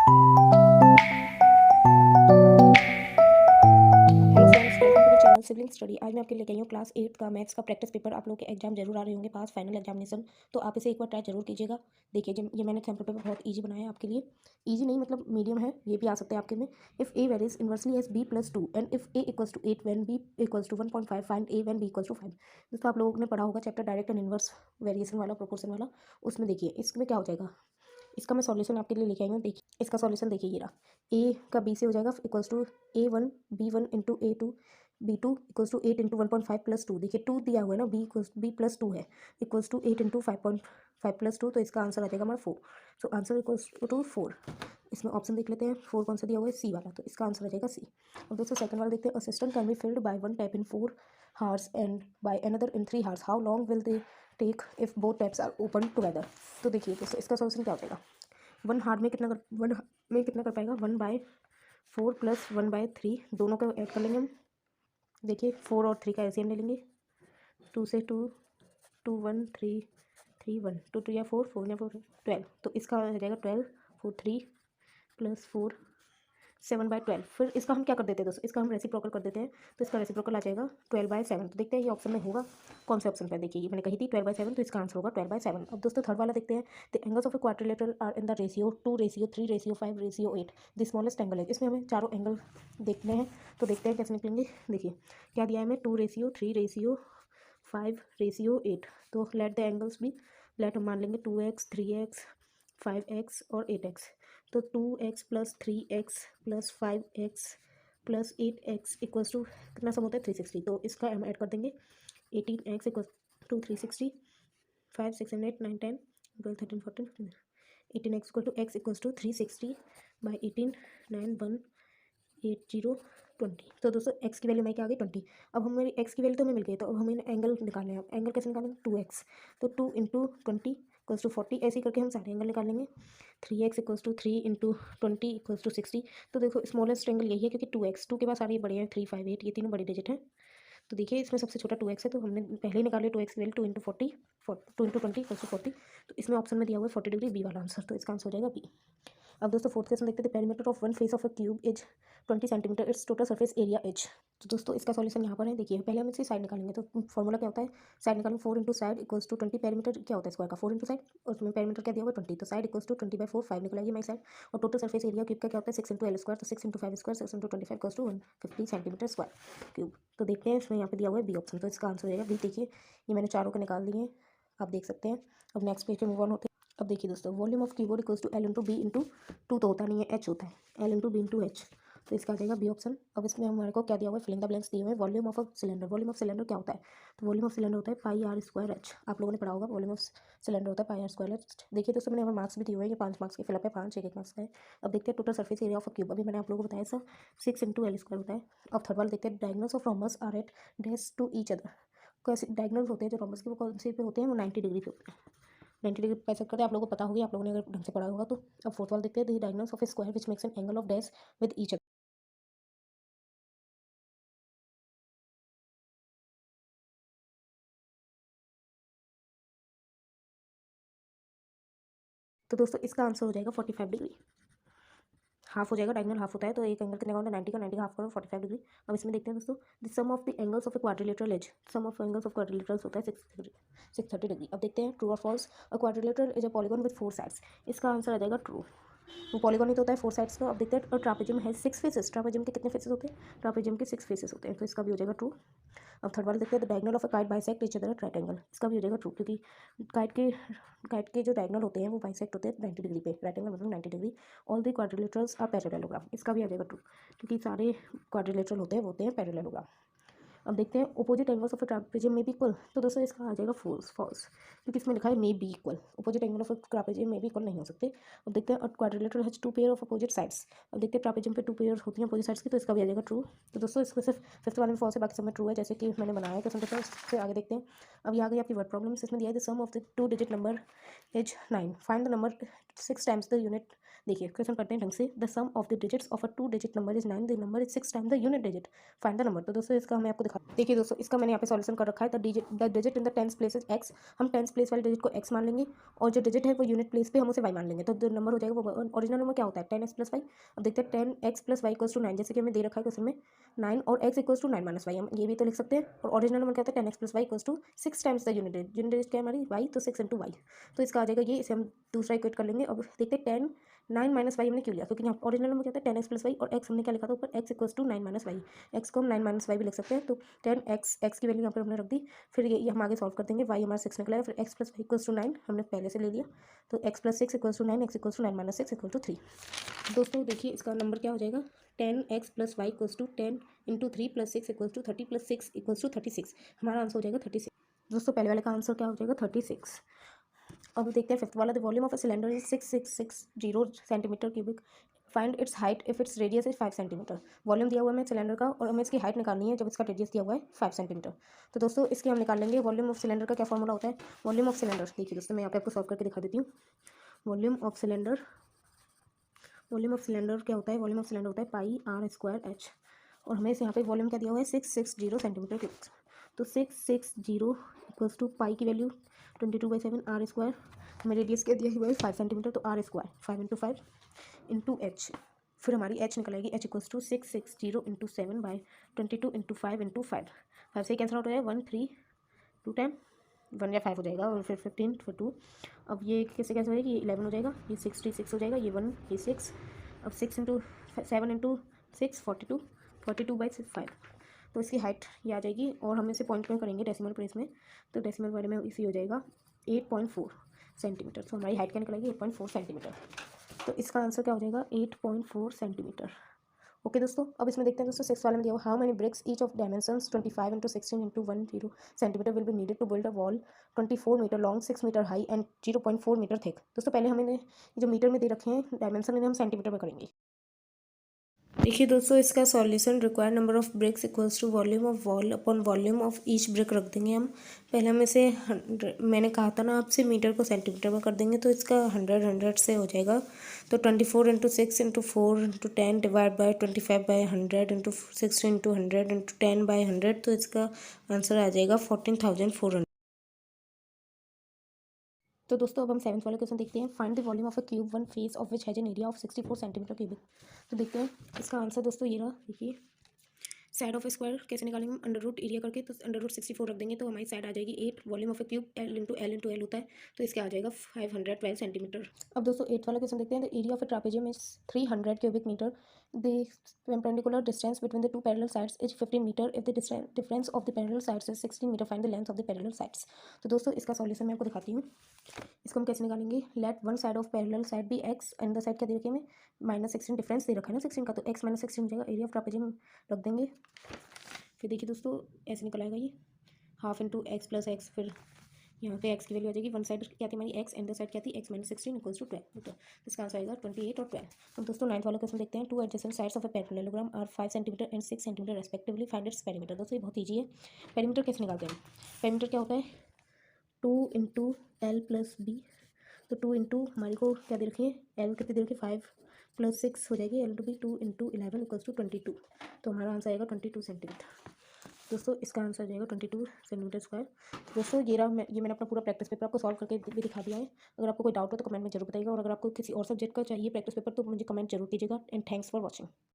Hello friends, welcome to the channel sibling study. आज मैं आपके लिए लेके आई हूँ क्लास 8 का मैथ्स का प्रैक्टिस पेपर। आप लोगों के एग्जाम जरूर आ रहे होंगे पास, फाइनल एग्जामिनेशन, तो आप इसे एक बार ट्राई जरूर कीजिएगा। देखिए ये मैंने सैम्पल पेपर बहुत इजी बनाया है आपके लिए। इजी नहीं मतलब मीडियम है, ये भी आ सकते हैं आपके में। If A varies inversely as B plus 2 and if A equals to 8 when B equals to 1.5 find A when B equals to 5। दोस्तों आप लोगों ने पढ़ा होगा chapter direct and inverse variation वाला, प्रोपोर्शन वाला। उसमें देखिए इसमें क्या हो जाएगा, इसका मैं सॉल्यूशन आपके लिए लेके आई हूँ। देखिए इसका सॉल्यूशन देखिए, ये रहा। ए का बी से हो जाएगा equals to A1 B1 into A2 B2 equals to 8 into 1.5 plus 2। देखिए 2 दिया हुआ है ना, बी प्लस 2 है, इक्वल्स टू 8 इंटू 5.5 प्लस 2, तो इसका आंसर आ जाएगा हमारा 4। So answer equals to 4। इसमें ऑप्शन देख लेते हैं, 4 कौन सा दिया हुआ है, सी वाला, तो इसका आंसर आ जाएगा सी। अब दोस्तों सेकंड वाला देखते हैं। Assistant can be filled by one tap in 4 hours and by another in 3 hours, how long will they take if both taps are open together. तो देखिए दोस्तों इसका सॉल्यूशन क्या हो जाएगा। वन में कितना कर पाएगा, 1/4 प्लस 1/3, दोनों का ऐड कर लेंगे हम। देखिए 4 और 3 का एलसीएम ले लेंगे। 2 से 2, 2 1 3 3 1, 2 2 या 4, 4 या 4 12, तो इसका हो जाएगा 12 4 3 प्लस 4 7/12। फिर इसका हम क्या कर देते हैं दोस्तों, इसका हम रेसिप्रोकल कर देते हैं, तो इसका रेसिप्रोकल आ जाएगा 12/7। तो देखते हैं ये ऑप्शन में होगा कौन से ऑप्शन पे। देखिए ये मैंने कही थी 12/7, तो इसका आंसर होगा 12/7। अब दोस्तों थर्ड वाला देखते हैं। The angles of a quadrilateral are in the ratio 2:3:5:8। The smallest angle है, इसमें हमें चारों एंगल देखने हैं, तो देखते हैं कैसे निकलेंगे। देखिए क्या दिया है हमें, 2:3:5:8। तो लेट द एंगल्स भी, लेट हम मान लेंगे 2x 3x 5x और 8x। तो 2x plus 3x plus 5x plus 8x equals to कितना सम होता है 360। तो इसका हम ऐड कर देंगे 18x equal to 360, 5 6 7 8 9 10 12 13 14 15। 18x equal to x equals to 360 by 18 9 1 8 0 20। तो दोस्तों x की वैल्यू मैं क्या आ गई 20। अब हमारी x की वैल्यू तो हमें मिल गई, तो अब हमें एंगल निकालना है। एंगल कैसे निकालेंगे, 2x, तो 2 इंटू 20 इक्वल्स टू 40। ऐसे ही करके हम सारे एंगल निकालेंगे। 3x equals to 3 into 20 equals to 60। तो देखो स्मॉलेस्ट एंगल यही है, क्योंकि 2x, 2 के बाद सारे ये बड़े हैं, 3 5 8, ये तीनों बड़ी डिजिट हैं। तो देखिए इसमें सबसे छोटा 2x है, तो हमने पहले ही निकाल लिया 2x की value, 2 into 40 2 into 20 equals to 40। तो इसमें ऑप्शन में दिया हुआ है 40 डिग्री, बी वाला आंसर, तो इसका आंसर हो जाएगा बी। अब दोस्तों फोर्थ क्वेश्चन देखते थे। Perimeter of one face of a cube is 20 centimetre, it's total surface area H. तो दोस्तों इसका सॉल्यूशन यहाँ पर है। देखिए पहले हम इसकी साइड निकालेंगे, तो फॉर्मूला क्या होता है, साइड निकालेंगे 4 into side equals to 20। Perimeter क्या होता है स्क्वायर का, 4 इंटू साइड, और उसमें पेरीमीटर क्या दिया हुआ है 20, तो साइड इक्वल्स टू 20/4 5 निकला ये मेरी साइड। और टोटल सरफेस एरिया क्यूब का क्या होता है 6 इंटू एल स्क्वायर, तो 6 into 5 square 6 into 25 equals to 150 centimetre square cube. तो देखते हैं इसमें यहाँ पे दिया हुआ है बी ऑप्शन, तो इसका आंसर हो जाएगा बी। देखिए ये मैंने चारों के निकाल दिए हैं, आप देख सकते हैं। अब नेक्स्ट पेज पे मूव ऑन होते हैं। अब देखिए दोस्तों, volume of cuboid equals to L into B into 2 तो होता नहीं है, एच होता है, L into B into H, तो इसका आ जाएगा बी ऑप्शन। अब इसमें हमारे को क्या दिया हुआ है, फिलिंग द ब्लैंक्स दिए हुए हैं। Volume of a cylinder, volume of cylinder क्या होता है, तो वॉल्यूम ऑफ सिलेंडर होता है पाई आर स्क्वायर एच। आप लोगों ने पढ़ा होगा, वॉल्यूम ऑफ सिलेंडर होता है पाई आर स्क्वायर एच। देखिए दोस्तों मैंने हमारे मार्क्स भी दिए हुए हैं, ये 5 मार्क्स के फिलअप है, 5 एक मार्क्स का है। अब देखते हैं total surface area of a cube, अभी मैंने आप लोगों को बताया सर 6 इंटू एल स्क्वायर होता है। अब थर्ड वाला देखते हैं। Diagonals of rhombus are at dash to each other. कैसे डायगोनल्स होते हैं जो रोमबस के, वो कौन से पे होते हैं, वो 90 डिग्री पे होते हैं। 90 डिग्री पैसे करते हैं, आप लोगों को पता होगी, आप लोगों ने अगर ढंग से पढ़ा होगा तो। अब फोर्थ वाला देखते हैं। The diagonals of A square which makes an angle of dash with each other. तो दोस्तों इसका आंसर हो जाएगा 45 डिग्री। हाफ हो जाएगा, डायगोनल हाफ होता है, तो एक एंगल कितने का होता है 90 का, 90 का हाफ करो 45 डिग्री। अब इसमें देखते हैं दोस्तों। The sum of the angles of a quadrilateral is, sum of angles of quadrilaterals होता है 630 डिग्री। अब देखते हैं ट्रू और false. A quadrilateral is a polygon with 4 sides, इसका आंसर आ जाएगा ट्रू। वो पॉलीगॉन ही तो होता है 4 साइड्स का। अब देखते हैं। और ट्रापेजियम है 6 फेसेस, ट्रापेजियम के कितने फेसेस होते हैं, ट्रापेजियम के 6 फेसेस होते हैं, तो इसका भी हो जाएगा ट्रू। अब थर्ड वाला देखते हैं। The diagonal of a kite bisect each other at right angle, इसका भी हो जाएगा ट्रू, क्योंकि काइट के काइट के जो डायगोनल होते हैं वो बाइसेक्ट होते हैं 90 डिग्री पे, राइट एंगल मतलब 90 degree. All the quadrilaterals are parallelogram, इसका भी आ जाएगा ट्रू, क्योंकि सारे क्वाड्रिलेटरल होते हैं वो होते हैं पैरेललोग्राम। अब देखते हैं। Opposite angles of a trapezium में भी इक्वल, तो दोस्तों इसका आ जाएगा फॉल्स, फॉल्स, क्योंकि इसमें लिखा है may be equal. Opposite angle of a trapezium में भी इक्वल नहीं हो सकते। अब देखते हैं। Quadrilateral has 2 pair of opposite sides, अब देखते हैं ट्रापेजियम पे 2 पेयर होती हैं अपोजिट साइड्स की, तो इसका भी आ जाएगा ट्रू। तो दोस्तों इसको सिर्फ फिफ्थ वाले में फॉल्स है, बाकी सब में ट्रू है, जैसे कि मैंने बनाया है क्वेश्चन पेपर। इससे आगे देखते हैं। अब ये आ गई आपकी वर्ड प्रॉब्लम। इसमें दिया है the sum of the 2 digit number is 9, find the number 6 times the unit देखिए क्वेश्चन पढ़ते हैं ढंग से। The sum of the digits of a 2 digit number is 9, the number is 6 time the unit digit, find the number. तो दोस्तों इसका मैं आपको दिखा, देखिए दोस्तों इसका मैंने यहाँ पे सॉल्यूशन कर रखा है। The digit in the tens place is x, हम टेंस प्लेस वाले डिजिट को एक्स मान लेंगे और जो डिजिट है वो यूनिट प्लेस पे हम उसे वाई मान लेंगे। तो जो नंबर हो जाएगा वो ओरिजिनल नंबर क्या होता है 10x प्लस वाई। अब देखते हैं 10x plus Y equals to 9, जैसे कि हमें दे रखा है क्वेश्चन में 9 और x equals to 9 minus Y, हम ये भी तो लिख सकते हैं। और ओरिजिनल नंबर क्या होता है 10x plus Y equals to 6 times the unit digit, unit digit क्या है हमारी वाई, तो 6 इंटू वाई। तो इसका आ जाएगा ये, इसे हम दूसरा इक्वेट कर लेंगे। अब देखते हैं 10 9 माइनस वाई हमने क्यों लिया, क्योंकि यहाँ ओरिजिनल नंबर क्या होता है 10x प्लस वाई और x हमने क्या लिखा था ऊपर x equals to 9 minus Y, x को हम 9 माइनस वाई भी लिख सकते हैं। तो 10x, x की वैल्यू यहाँ पर हमने रख दी। फिर ये हम आगे सॉल्व कर देंगे, y हमारा 6 निकला है, फिर x plus Y equals to 9 हमने पहले से ले लिया। तो x plus 6 equals to 9, x equals to 9 minus 6 equal to 3। दोस्तों देखिए इसका नंबर क्या हो जाएगा 10x plus Y equals to 10 into 3 plus 6 equals to 30 plus 6 equals to 36। हमारा आंसर हो जाएगा 36। दोस्तों पहले वाले का आंसर क्या हो जाएगा 36। अब देखते हैं फिफ्थ वाला। The volume of a cylinder is 6660 centimetre cubic, find its height if its radius is 5 centimetre. Volume दिया हुआ है हमें सिलेंडर का और हमें इसकी हाइट निकालनी है जब इसका रेडियस दिया हुआ है 5 सेंटीमीटर। तो दोस्तों इसकी हम निकाल लेंगे। वॉल्यूम ऑफ सिलेंडर का क्या फॉर्मूला होता है, वॉल्यूम ऑफ सिलेंडर देखिए दोस्तों मैं यहाँ पे आपको सॉल्व करके दिखा देती हूँ। Volume of cylinder, volume of cylinder क्या होता है, वॉल्यूम ऑफ सिलेंडर होता है पाई आर स्क्वायर एच, और हमें यहाँ पे वॉल्यूम क्या दिया हुआ है 660 सेंटीमीटर क्यूबिक। तो 660 इक्वल्स टू पाई की वैल्यू 22/7 आर स्क्वायर, हमें रेडियस क्या दिया हुआ है 5 सेंटीमीटर, तो R square 5 into 5 into H, फिर हमारी एच निकल आएगी H equals to 660 into 7/22 into 5 into 5, 5 से कैंसिल आउट हो जाएगा 1 3 2 टाइम 1 या 5 हो जाएगा और फिर 15 फिर 2। अब ये कैसे कैसे हो जाएगी, ये 11 हो जाएगा, ये 66 हो जाएगा, ये 1 ये 6, अब 6 इंटू 7 इंटू 6 42/5। तो इसकी हाइट ये आ जाएगी और हम इसे पॉइंट में करेंगे डेसिमल प्लेस में, तो डेसिमल वाले में इसी हो जाएगा 8.4 सेंटीमीटर। तो हमारी हाइट क्या निकलेगी 8.4 सेंटीमीटर। तो इसका आंसर क्या हो जाएगा 8.4 सेंटीमीटर। ओके दोस्तों, अब इसमें देखते हैं दोस्तों सिक्स वाले में दिया हुआ how many bricks each of dimensions 25 into 16 into 10 centimetre will be needed to build a wall 24 metre long 6 metre high and 0.4 metre thick. दोस्तों पहले हमें जो मीटर में दे रखे हैं डायमेंशन इन्हें हम सेंटीमीटर में करेंगे। देखिए दोस्तों इसका solution required number of bricks equals to volume of wall upon volume of each brick रख देंगे हम। पहले हम इसे मैंने कहा था ना आपसे मीटर को सेंटीमीटर में कर देंगे, तो इसका 100 से हो जाएगा। तो 24 into 6 into 4 into 10 divide by 25/100 into 16 into 100 into 10/100, तो इसका आंसर आ जाएगा 14,400। तो दोस्तों अब हम सेवंथ वाला क्वेश्चन देखते हैं। Find the volume of a cube one face of which has an area of 64 centimetre cubic. तो देखते हैं इसका आंसर दोस्तों ये रहा, देखिए साइड ऑफ स्क्वायर कैसे निकालेंगे हम, अंडर रूट एरिया करके, तो अंडर रूट 64 रख देंगे तो हमारी साइड आ जाएगी 8। Volume of A cube L into L होता है, तो इसका आ जाएगा 512 सेंटीमीटर। अब दोस्तों 8 वाला क्वेश्चन देखते हैं। The area of a trapezium is 300 cubic metre, the perpendicular distance between the two parallel sides is 15 metre, if the difference of the parallel sides is 16 metre, find the length of the parallel sides। तो दोस्तों इसका solution मैं आपको दिखाती हूँ। इसको हम कैसे निकालेंगे, let one side of parallel side भी एक्स एंड द साइड क्या दे रखे हमें -16, डिफरेंस दे रखा है ना 16 का, तो x -16 हो जाएगा। एरिया ऑफ ट्रापेजियम रख देंगे, फिर देखिए दोस्तों ऐसे निकल आएगा ये half into x plus x, फिर यहाँ पे x की वैल्यू आ जाएगी, वन साइड क्या थी हमारी x एंड द साइड क्या थी x -16 इक्वल्स टू 12 मीटर, तो इसका आंसर आएगा 28 और 12। तो दोस्तों 9th वाला क्वेश्चन देखते हैं। Two adjacent sides of a parallelogram are 5 centimetre and 6 centimetre respectively, find its perimeter. दोस्तों ये बहुत ईजी है। पेरीमीटर कैसे निकालते हैं, पेरीमीटर क्या होता है 2 इंटू एल प्लस बी, तो 2 इंटू हमारे को क्या दे रखे एल कितने दे रखे 5 प्लस 6 हो जाएगी, L to B 2 into 11 equals to 22, तो हमारा आंसर आएगा 22 सेंटीमीटर। दोस्तों इसका आंसर आ जाएगा 22 सेंटीमीटर स्क्वायर। दोस्तों ये मैंने अपना पूरा प्रैक्टिस पेपर आपको सॉल्व करके भी दिखा दिया है। अगर आपको कोई डाउट हो तो कमेंट में जरूर बताइएगा, और अगर आपको किसी और सब्जेक्ट का चाहिए प्रैक्टिस पेपर तो मुझे कमेंट जरूर कीजिएगा। And thanks for watching.